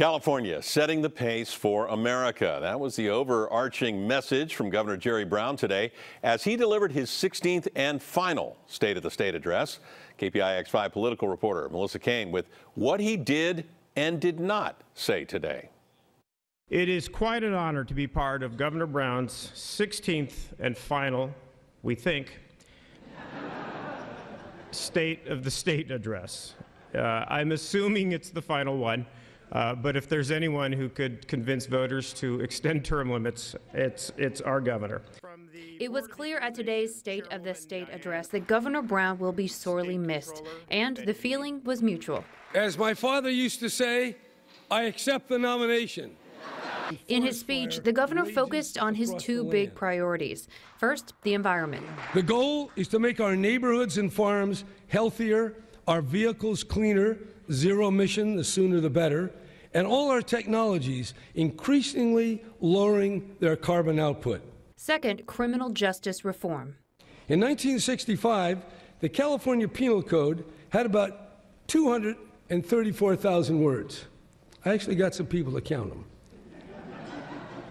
California setting the pace for America. That was the overarching message from Governor Jerry Brown today as he delivered his 16th and final State of the State address. KPIX5 political reporter Melissa Caen with what he did and did not say today. It is quite an honor to be part of Governor Brown's 16th and final, we think, State of the State address. I'm assuming it's the final one. But if there's anyone who could convince voters to extend term limits, it's our governor. It was clear at today's State of the State address that Governor Brown will be sorely missed, and the feeling was mutual. As my father used to say, I accept the nomination. In his speech, the governor focused on his two big priorities. First, the environment. The goal is to make our neighborhoods and farms healthier, our vehicles cleaner, zero emission, the sooner the better, and all our technologies increasingly lowering their carbon output. Second, criminal justice reform. In 1965, the California Penal Code had about 234,000 words. I actually got some people to count them.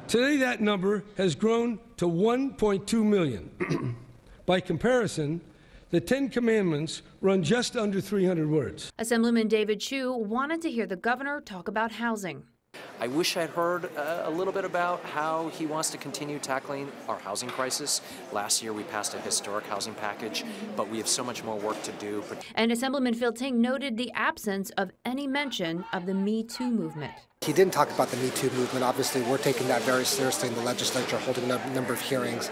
Today, that number has grown to 1.2 million. By comparison, the 10 Commandments run just under 300 words. Assemblyman David Chu wanted to hear the governor talk about housing. I wish I'd heard a little bit about how he wants to continue tackling our housing crisis. Last year we passed a historic housing package, but we have so much more work to do. And Assemblyman Phil Ting noted the absence of any mention of the Me Too movement. He didn't talk about the Me Too movement. Obviously, we're taking that very seriously in the legislature, holding a number of hearings.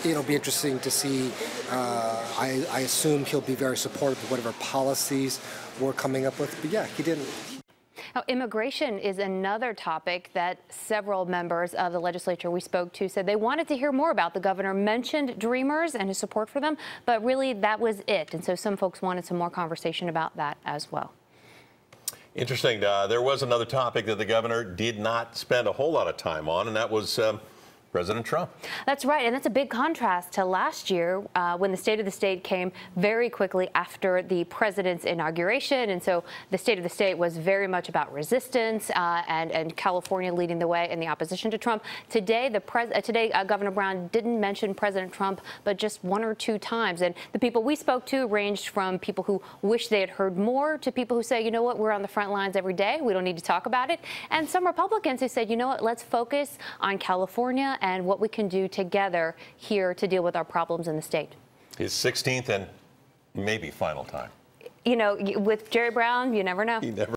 It'll be interesting to see. I assume he'll be very supportive of whatever policies we're coming up with. But yeah, he didn't. Now, immigration is another topic that several members of the legislature we spoke to said they wanted to hear more about. The governor mentioned Dreamers and his support for them, but really that was it. And so some folks wanted some more conversation about that as well. Interesting. There was another topic that the governor did not spend a whole lot of time on, and that was President Trump. That's right, and that's a big contrast to last year when the State of the State came very quickly after the president's inauguration, and so the State of the State was very much about resistance and California leading the way in the opposition to Trump. Today, Governor Brown didn't mention President Trump, but just one or two times, and the people we spoke to ranged from people who wish they had heard more to people who say, you know what, we're on the front lines every day, we don't need to talk about it, and some Republicans who said, you know what, let's focus on California and what we can do together here to deal with our problems in the state. His 16th and maybe final time. You know, with Jerry Brown, you never know.